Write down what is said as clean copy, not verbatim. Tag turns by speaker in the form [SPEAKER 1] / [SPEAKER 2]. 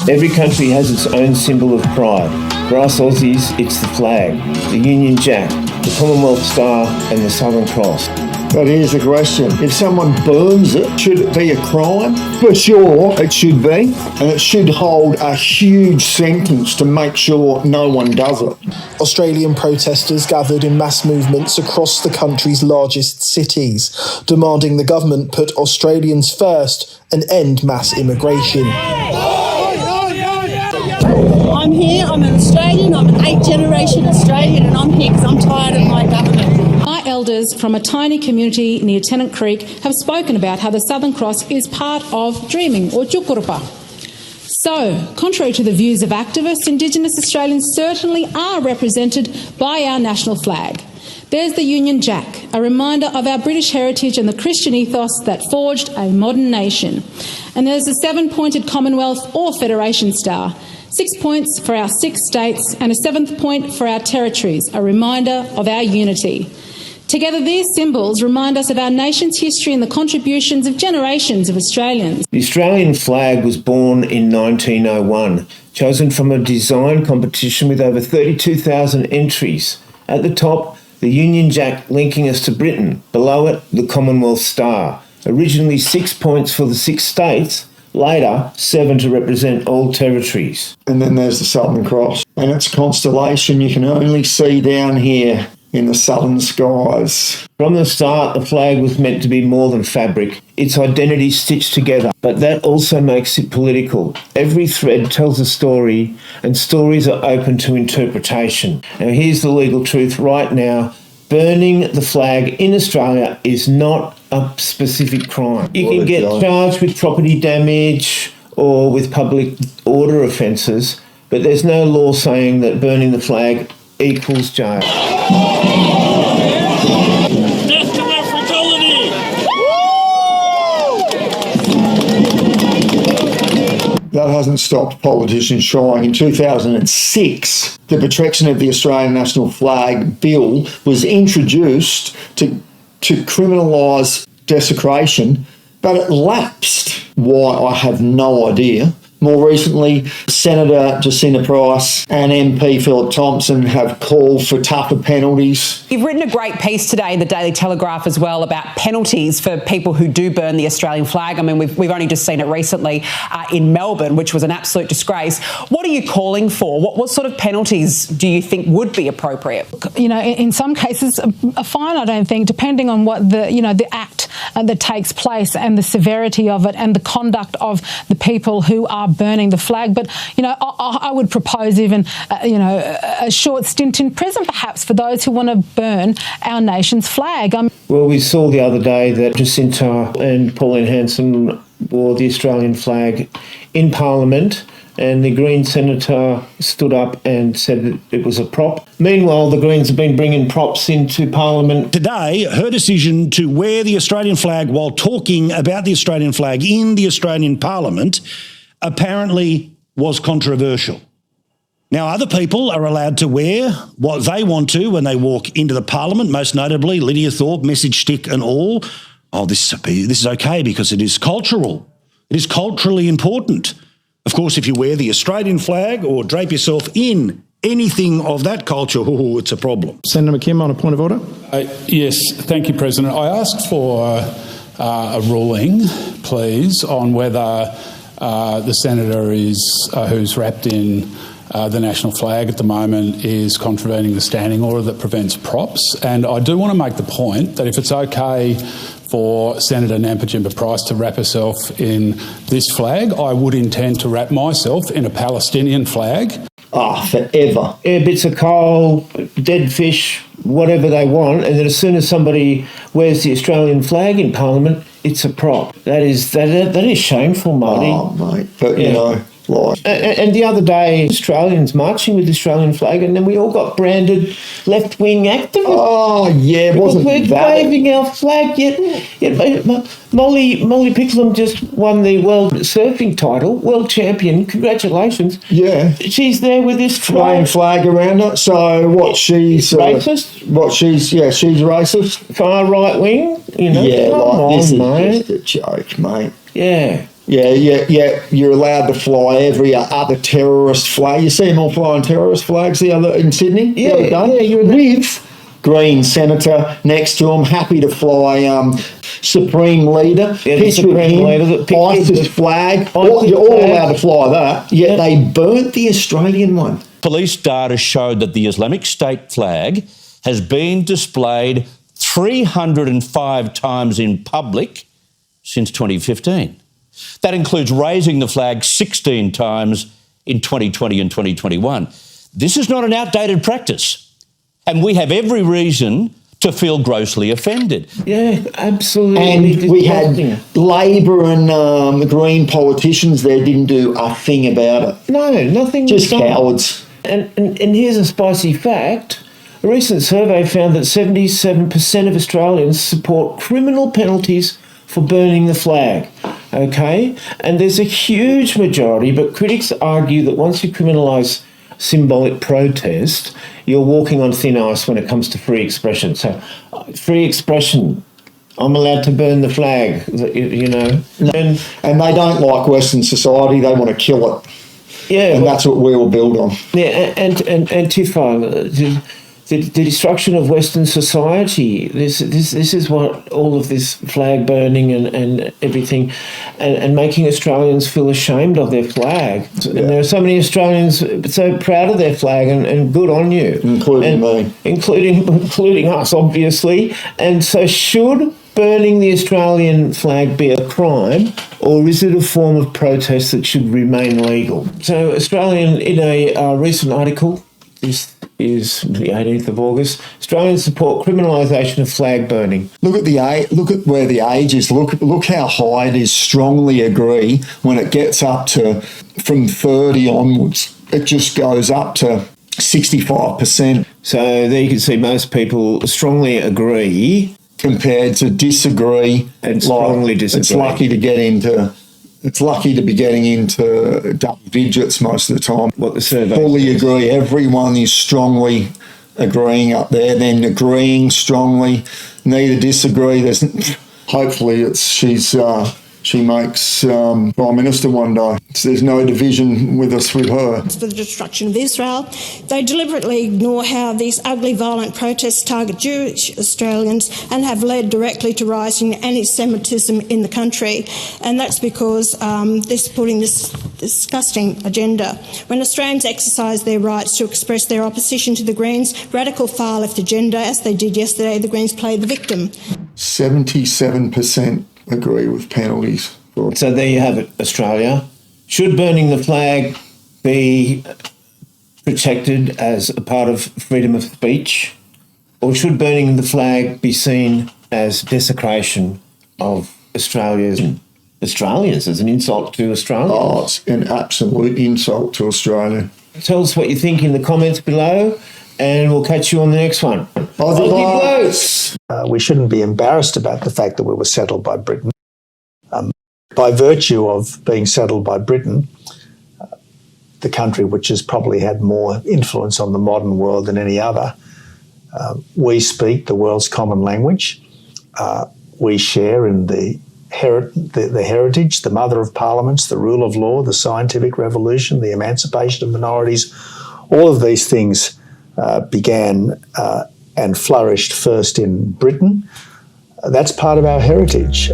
[SPEAKER 1] Every country has its own symbol of pride. For us Aussies, it's the flag, the Union Jack, the Commonwealth Star and the Southern Cross.
[SPEAKER 2] But here's the question. If someone burns it, should it be a crime? For sure, it should be. And it should hold a huge sentence to make sure no one does it.
[SPEAKER 3] Australian protesters gathered in mass movements across the country's largest cities, demanding the government put Australians first and end mass immigration.
[SPEAKER 4] I'm here, I'm an Australian, I'm an 8th generation Australian, and I'm here because I'm tired of my government.
[SPEAKER 5] My elders from a tiny community near Tennant Creek have spoken about how the Southern Cross is part of dreaming, or Jukurupa. So, contrary to the views of activists, Indigenous Australians certainly are represented by our national flag. There's the Union Jack, a reminder of our British heritage and the Christian ethos that forged a modern nation. And there's the 7-pointed Commonwealth or Federation Star, 6 points for our 6 states and a 7th point for our territories, a reminder of our unity. Together, these symbols remind us of our nation's history and the contributions of generations of Australians.
[SPEAKER 1] The Australian flag was born in 1901, chosen from a design competition with over 32,000 entries. At the top, the Union Jack linking us to Britain. Below it, the Commonwealth Star. Originally 6 points for the 6 states, later 7 to represent all territories.
[SPEAKER 2] And then there's the Southern Cross. And its constellation you can only see down here in the southern skies.
[SPEAKER 1] From the start, the flag was meant to be more than fabric, its identity stitched together. But that also makes it political. Every thread tells a story, and stories are open to interpretation. Now here's the legal truth right now. Burning the flag in Australia is not a specific crime. You can get charged with property damage or with public order offences, but there's no law saying that burning the flag equals jail.
[SPEAKER 6] Death to Africanity!
[SPEAKER 2] That hasn't stopped politicians trying. In 2006, the protection of the Australian National Flag Bill was introduced to criminalise desecration, but it lapsed. Why, I have no idea. More recently, Senator Jacinta and MP Phillip Thompson have called for tougher penalties.
[SPEAKER 7] You've written a great piece today in the Daily Telegraph as well about penalties for people who do burn the Australian flag. I mean, we've only just seen it recently in Melbourne, which was an absolute disgrace. What are you calling for? What sort of penalties do you think would be appropriate?
[SPEAKER 5] You know, in some cases, a fine, I don't think, depending on what the act that takes place and the severity of it and the conduct of the people who are burning the flag. But, you know, I would propose even, a short stint in prison, perhaps, for those who want to burn our nation's flag.
[SPEAKER 1] Well, we saw the other day that Jacinta and Pauline Hanson wore the Australian flag in Parliament, and the Green senator stood up and said that it was a prop. Meanwhile, the Greens have been bringing props into Parliament.
[SPEAKER 8] Today, her decision to wear the Australian flag while talking about the Australian flag in the Australian Parliament apparently was controversial. Now, other people are allowed to wear what they want to when they walk into the Parliament, most notably Lydia Thorpe, message stick and all. Oh, this is okay because it is cultural. It is culturally important. Of course, if you wear the Australian flag or drape yourself in anything of that culture, it's a problem.
[SPEAKER 9] Senator McKim, on a point of order.
[SPEAKER 10] Yes, thank you, President. I asked for a ruling, please, on whether the senator who's wrapped in the national flag at the moment is contravening the standing order that prevents props. And I do want to make the point that if it's okay for Senator Nampijinpa to wrap herself in this flag, I would intend to wrap myself in a Palestinian flag.
[SPEAKER 2] Forever.
[SPEAKER 1] Yeah, bits of coal, dead fish, whatever they want, and then as soon as somebody wears the Australian flag in Parliament, it's a prop. That is shameful, Marty.
[SPEAKER 2] Oh, mate. But, you know, like...
[SPEAKER 1] And the other day, Australians marching with the Australian flag, and then we all got branded left-wing activists.
[SPEAKER 2] Oh, yeah, wasn't
[SPEAKER 1] we're
[SPEAKER 2] that...
[SPEAKER 1] waving our flag, yet Molly Picklum just won the world surfing title, world champion, congratulations.
[SPEAKER 2] Yeah.
[SPEAKER 1] She's there with this
[SPEAKER 2] flag around her, so what, she's...
[SPEAKER 1] racist?
[SPEAKER 2] She's racist.
[SPEAKER 1] Far right-wing, you know.
[SPEAKER 2] Yeah,
[SPEAKER 1] this
[SPEAKER 2] is just a joke, mate.
[SPEAKER 1] Yeah.
[SPEAKER 2] Yeah, you're allowed to fly every other terrorist flag. You see them all flying terrorist flags in Sydney?
[SPEAKER 1] You're
[SPEAKER 2] with Green Senator next to him, happy to fly Supreme Leader, picture of him, ISIS flag. You're all allowed to fly that, yet they burnt the Australian one.
[SPEAKER 9] Police data showed that the Islamic State flag has been displayed 305 times in public since 2015. That includes raising the flag 16 times in 2020 and 2021. This is not an outdated practice, and we have every reason to feel grossly offended.
[SPEAKER 1] Yeah, absolutely.
[SPEAKER 2] And we had Labor and the Green politicians there didn't do a thing about it.
[SPEAKER 1] No, nothing.
[SPEAKER 2] Just cowards.
[SPEAKER 1] And here's a spicy fact. A recent survey found that 77% of Australians support criminal penalties for burning the flag. Okay? And there's a huge majority, but critics argue that once you criminalise symbolic protest, you're walking on thin ice when it comes to free expression. So, free expression, I'm allowed to burn the flag, you know. And
[SPEAKER 2] they don't like Western society, they want to kill it.
[SPEAKER 1] Yeah.
[SPEAKER 2] And that's what we will build on.
[SPEAKER 1] Yeah, and Tifa, the destruction of Western society. This is what all of this flag burning and everything, and making Australians feel ashamed of their flag. Yeah. And there are so many Australians so proud of their flag, and good on you,
[SPEAKER 2] including me,
[SPEAKER 1] including us, obviously. And so, should burning the Australian flag be a crime, or is it a form of protest that should remain legal? So, Australian, in a recent article, this is the 18th of August, Australians support criminalisation of flag burning.
[SPEAKER 2] Look at where the age is. Look how high it is. Strongly agree. When it gets up to from 30 onwards, it just goes up to 65%.
[SPEAKER 1] So there you can see most people strongly agree
[SPEAKER 2] compared to disagree
[SPEAKER 1] and strongly disagree.
[SPEAKER 2] It's lucky to be getting into double digits most of the time.
[SPEAKER 1] What the survey
[SPEAKER 2] fully says. Agree. Everyone is strongly agreeing up there, then agreeing strongly. Neither disagree. Hopefully she makes Prime Minister one day. There's no division with us with her.
[SPEAKER 11] For the destruction of Israel, they deliberately ignore how these ugly, violent protests target Jewish Australians and have led directly to rising anti-Semitism in the country. And that's because they're supporting this disgusting agenda. When Australians exercise their rights to express their opposition to the Greens' radical far-left agenda, as they did yesterday, the Greens play the victim.
[SPEAKER 2] 77% agree with penalties.
[SPEAKER 1] So there you have it, Australia. Should burning the flag be protected as a part of freedom of speech, or should burning the flag be seen as desecration of Australians as an insult to Australia?
[SPEAKER 2] Oh, it's an absolute insult to Australia.
[SPEAKER 1] Tell us what you think in the comments below, and we'll catch you on the next one.
[SPEAKER 2] Ozi Blokes!
[SPEAKER 12] We shouldn't be embarrassed about the fact that we were settled by Britain. By virtue of being settled by Britain, the country which has probably had more influence on the modern world than any other, we speak the world's common language. We share in the heritage, the mother of parliaments, the rule of law, the scientific revolution, the emancipation of minorities. All of these things began and flourished first in Britain. That's part of our heritage.